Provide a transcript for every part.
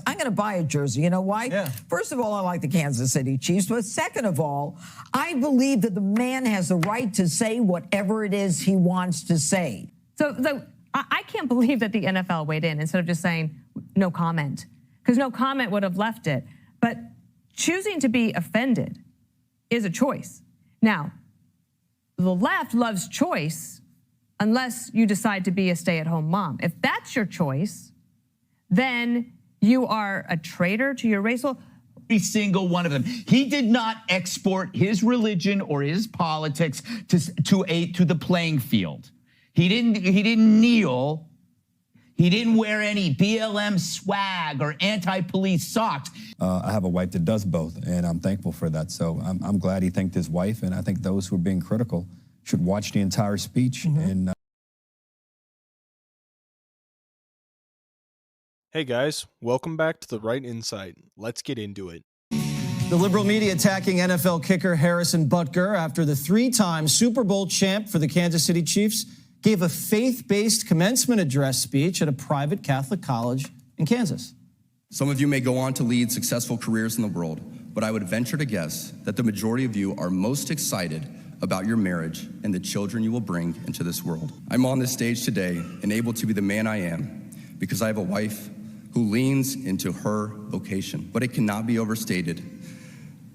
I'm going to buy a jersey. You know why? Yeah. First of all, I like the Kansas City Chiefs. But second of all, I believe that the man has the right to say whatever it is he wants to say. So I can't believe that the NFL weighed in instead of just saying no comment, because no comment would have left it. But choosing to be offended is a choice. Now, the left loves choice unless you decide to be a stay-at-home mom. If that's your choice, then you are a traitor to your race. Every single one of them. He did not export his religion or his politics to the playing field. He didn't kneel. He didn't wear any BLM swag or anti-police socks. I have a wife that does both, and I'm thankful for that. So I'm glad he thanked his wife, and I think those who are being critical should watch the entire speech. And Hey guys, welcome back to The Right Insight. Let's get into it. The liberal media attacking NFL kicker Harrison Butker after the three-time Super Bowl champ for the Kansas City Chiefs gave a faith-based commencement address speech at a private Catholic college in Kansas. Some of you may go on to lead successful careers in the world, but I would venture to guess that the majority of you are most excited about your marriage and the children you will bring into this world. I'm on this stage today and able to be the man I am because I have a wife who leans into her vocation. But it cannot be overstated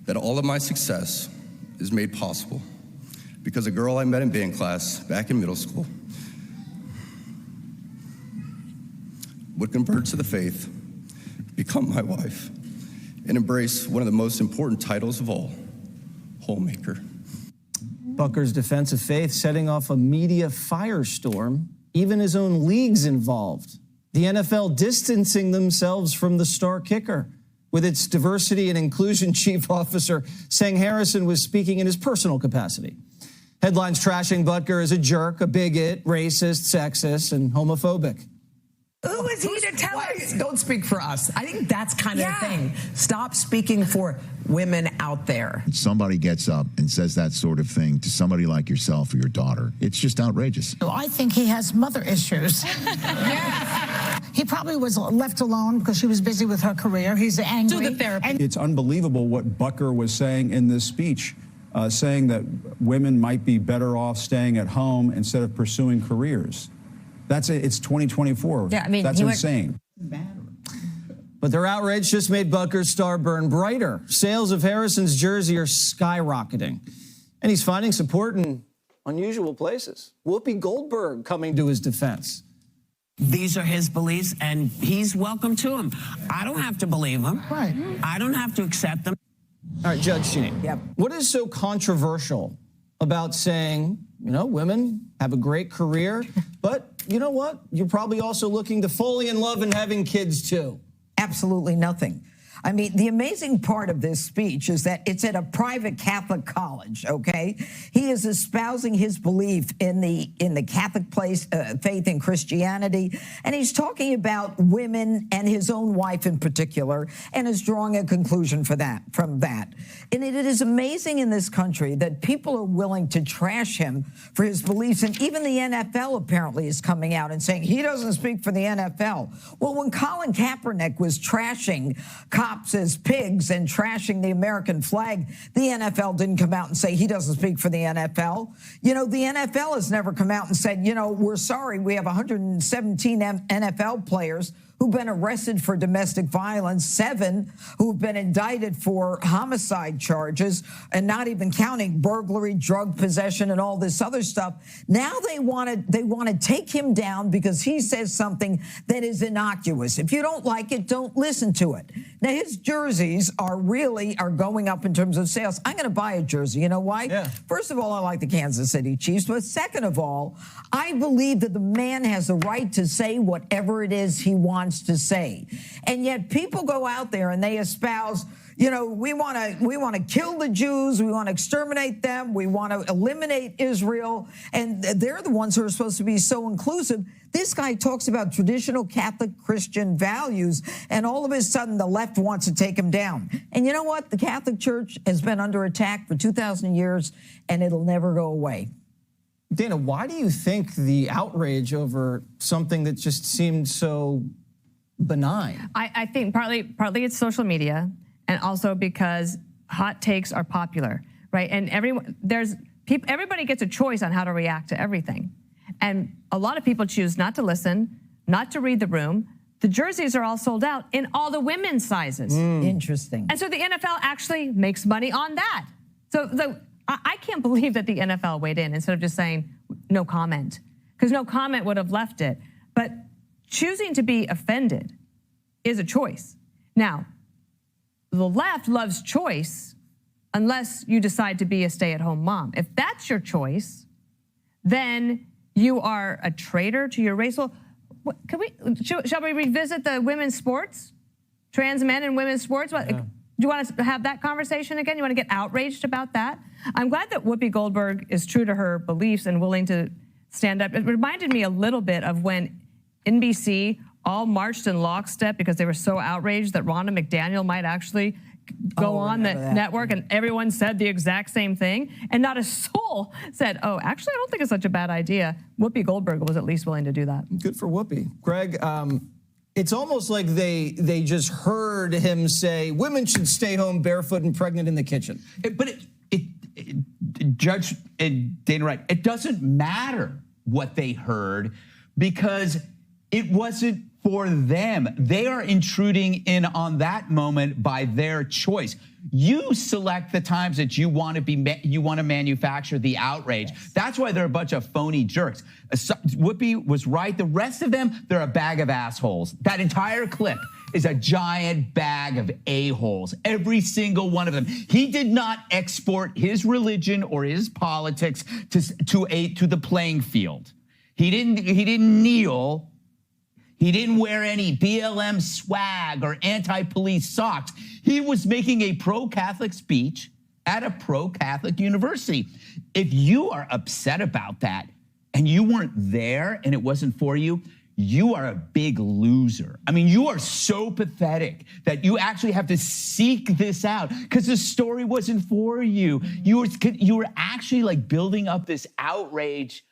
that all of my success is made possible because a girl I met in band class back in middle school would convert to the faith, become my wife, and embrace one of the most important titles of all, homemaker. Butker's defense of faith setting off a media firestorm, even his own league's involved. The NFL distancing themselves from the star kicker, with its diversity and inclusion chief officer saying Harrison was speaking in his personal capacity. Headlines trashing Butker as a jerk, a bigot, racist, sexist, and homophobic. Who is he to tell us? Don't speak for us. I think that's kind of the thing. Stop speaking for women out there. Somebody gets up and says that sort of thing to somebody like yourself or your daughter. It's just outrageous. I think he has mother issues. He probably was left alone because she was busy with her career. He's angry. Do the therapy. it's unbelievable what Butker was saying in this speech, saying that women might be better off staying at home instead of pursuing careers. It's 2024. Yeah, I mean, that's insane. But their outrage just made Butker's star burn brighter. Sales of Harrison's jersey are skyrocketing. And he's finding support in unusual places. Whoopi Goldberg coming to his defense. These are his beliefs, and he's welcome to them. I don't have to believe them. Right. I don't have to accept them. All right, Judge Cheney. Yep. What is so controversial about saying, women have a great career, but you know what? You're probably also looking to fully in love and having kids too. Absolutely nothing. I mean, the amazing part of this speech is that it's at a private Catholic college, okay? He is espousing his belief in the Catholic faith and Christianity, and he's talking about women and his own wife in particular, and is drawing a conclusion from that. And it is amazing in this country that people are willing to trash him for his beliefs, and even the NFL apparently is coming out and saying he doesn't speak for the NFL. Well, when Colin Kaepernick was trashing cops as pigs and trashing the American flag, the NFL didn't come out and say he doesn't speak for the NFL. The NFL has never come out and said, we're sorry, we have 117 NFL players who've been arrested for domestic violence, 7 who've been indicted for homicide charges, and not even counting burglary, drug possession, and all this other stuff. Now they want to take him down because he says something that is innocuous. If you don't like it, don't listen to it. Now his jerseys are going up in terms of sales. I'm going to buy a jersey. You know why? Yeah. First of all, I like the Kansas City Chiefs, but second of all, I believe that the man has the right to say whatever it is he wants to say. And yet people go out there and they espouse, we want to kill the Jews, we want to exterminate them, we want to eliminate Israel, and they're the ones who are supposed to be so inclusive. This guy talks about traditional Catholic Christian values, and all of a sudden the left wants to take him down. And you know what? The Catholic Church has been under attack for 2,000 years, and it'll never go away. Dana, why do you think the outrage over something that just seemed so benign. I think partly it's social media, and also because hot takes are popular, right? And everybody gets a choice on how to react to everything. And a lot of people choose not to listen, not to read the room. The jerseys are all sold out in all the women's sizes. Interesting. And so the NFL actually makes money on that. So I can't believe that the NFL weighed in instead of just saying no comment, because no comment would have left it. But choosing to be offended is a choice. Now, the left loves choice unless you decide to be a stay-at-home mom. If that's your choice, then you are a traitor to your race. Well, shall we revisit the women's sports? Trans men in women's sports? Do you want us to have that conversation again? You want to get outraged about that? I'm glad that Whoopi Goldberg is true to her beliefs and willing to stand up. It reminded me a little bit of when NBC all marched in lockstep because they were so outraged that Rhonda McDaniel might actually go on the network, and everyone said the exact same thing, and not a soul said, oh, actually, I don't think it's such a bad idea. Whoopi Goldberg was at least willing to do that. Good for Whoopi. Greg, it's almost like they just heard him say women should stay home barefoot and pregnant in the kitchen. Judge Dana Wright, it doesn't matter what they heard because it wasn't for them. They are intruding in on that moment by their choice. You select the times that you want to manufacture the outrage. Yes. That's why they're a bunch of phony jerks. Whoopi was right. The rest of them, they're a bag of assholes. That entire clip is a giant bag of a-holes. Every single one of them. He did not export his religion or his politics to the playing field. He didn't kneel. He didn't wear any BLM swag or anti-police socks. He was making a pro-Catholic speech at a pro-Catholic university. If you are upset about that and you weren't there and it wasn't for you, you are a big loser. I mean, you are so pathetic that you actually have to seek this out because the story wasn't for you. You were actually like building up this outrage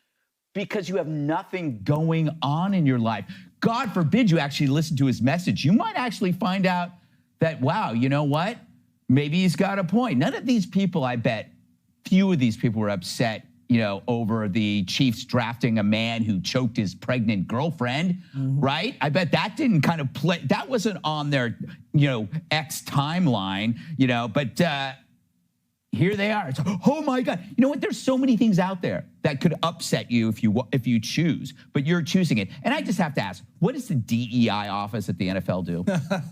because you have nothing going on in your life. God forbid you actually listen to his message. You might actually find out that, wow, you know what? Maybe he's got a point. None of these people, I bet, few of these people were upset, over the Chiefs drafting a man who choked his pregnant girlfriend, right? I bet that didn't kind of play. That wasn't on their, X timeline, but here they are. It's, oh my God. You know what? There's so many things out there that could upset you if you choose, but you're choosing it. And I just have to ask, what does the DEI office at the NFL do?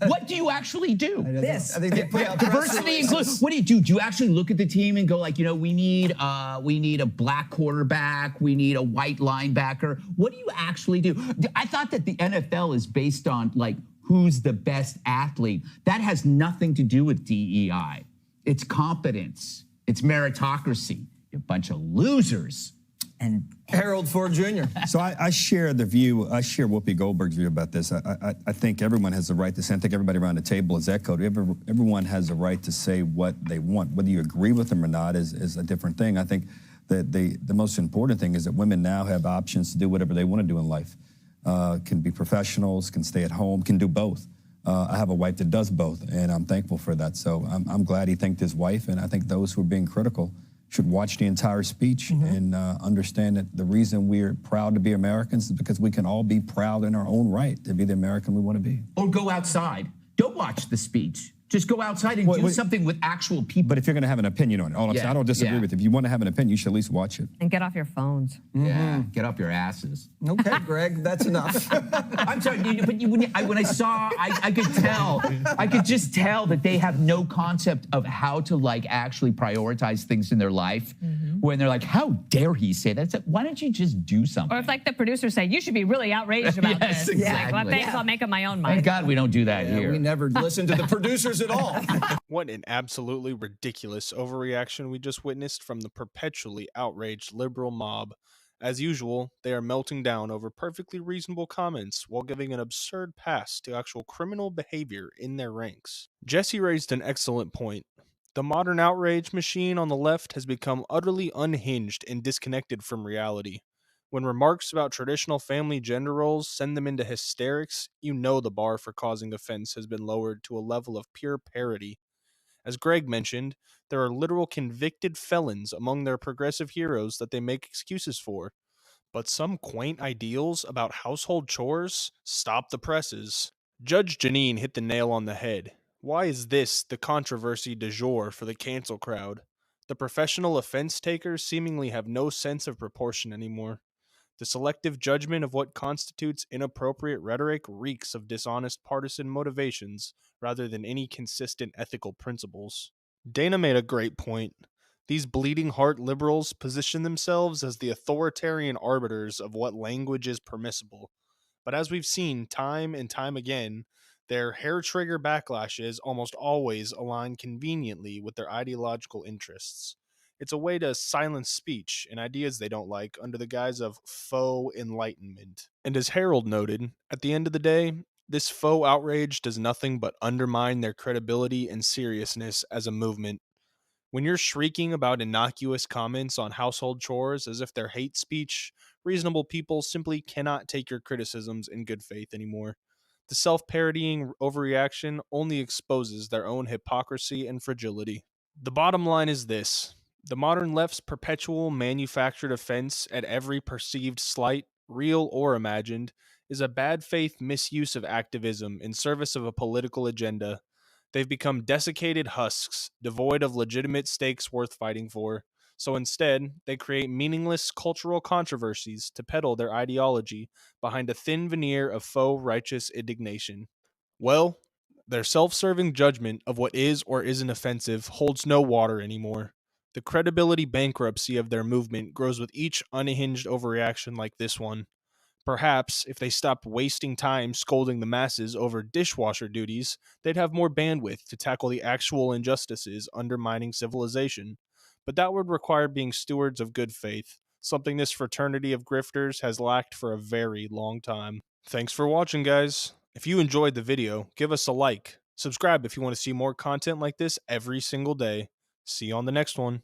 What do you actually do? This. I think they put out diversity inclusion. What do you do? Do you actually look at the team and go like, we need a black quarterback, we need a white linebacker? What do you actually do? I thought that the NFL is based on like who's the best athlete. That has nothing to do with DEI. It's competence. It's meritocracy. You're a bunch of losers. And Harold Ford Jr. So I share the view. I share Whoopi Goldberg's view about this. I think everyone has the right to say. I think everybody around the table has echoed. Everyone has the right to say what they want. Whether you agree with them or not is a different thing. I think that the most important thing is that women now have options to do whatever they want to do in life. Can be professionals, can stay at home, can do both. I have a wife that does both, and I'm thankful for that. So I'm glad he thanked his wife, and I think those who are being critical should watch the entire speech and understand that the reason we're proud to be Americans is because we can all be proud in our own right to be the American we want to be. Or go outside. Don't watch the speech. Just go outside and do something with actual people. But if you're going to have an opinion on it, I don't disagree with it. If you want to have an opinion, you should at least watch it. And get off your phones. Yeah, get off your asses. Okay, Greg, that's enough. I'm sorry, but when I saw, I could tell. I could just tell that they have no concept of how to like actually prioritize things in their life. When they're like, how dare he say that? It's like, why don't you just do something? Or if like the producers say, you should be really outraged about this. Exactly. Like, well, thanks, I'll make up my own mind. Thank God we don't do that here. We never listen to the producers at all. What an absolutely ridiculous overreaction we just witnessed from the perpetually outraged liberal mob. As usual, they are melting down over perfectly reasonable comments while giving an absurd pass to actual criminal behavior in their ranks. Jesse raised an excellent point. The modern outrage machine on the left has become utterly unhinged and disconnected from reality. When remarks about traditional family gender roles send them into hysterics, you know the bar for causing offense has been lowered to a level of pure parody. As Greg mentioned, there are literal convicted felons among their progressive heroes that they make excuses for. But some quaint ideals about household chores stop the presses. Judge Janine hit the nail on the head. Why is this the controversy du jour for the cancel crowd? The professional offense takers seemingly have no sense of proportion anymore. The selective judgment of what constitutes inappropriate rhetoric reeks of dishonest partisan motivations rather than any consistent ethical principles. Dana made a great point. These bleeding heart liberals position themselves as the authoritarian arbiters of what language is permissible. But as we've seen time and time again, their hair trigger backlashes almost always align conveniently with their ideological interests. It's a way to silence speech and ideas they don't like under the guise of faux enlightenment. And as Harold noted, at the end of the day, this faux outrage does nothing but undermine their credibility and seriousness as a movement. When you're shrieking about innocuous comments on household chores as if they're hate speech, reasonable people simply cannot take your criticisms in good faith anymore. The self-parodying overreaction only exposes their own hypocrisy and fragility. The bottom line is this. The modern left's perpetual manufactured offense at every perceived slight, real or imagined, is a bad faith misuse of activism in service of a political agenda. They've become desiccated husks, devoid of legitimate stakes worth fighting for. So instead, they create meaningless cultural controversies to peddle their ideology behind a thin veneer of faux righteous indignation. Well, their self-serving judgment of what is or isn't offensive holds no water anymore. The credibility bankruptcy of their movement grows with each unhinged overreaction like this one. Perhaps, if they stopped wasting time scolding the masses over dishwasher duties, they'd have more bandwidth to tackle the actual injustices undermining civilization. But that would require being stewards of good faith, something this fraternity of grifters has lacked for a very long time. Thanks for watching, guys. If you enjoyed the video, give us a like. Subscribe if you want to see more content like this every single day. See you on the next one.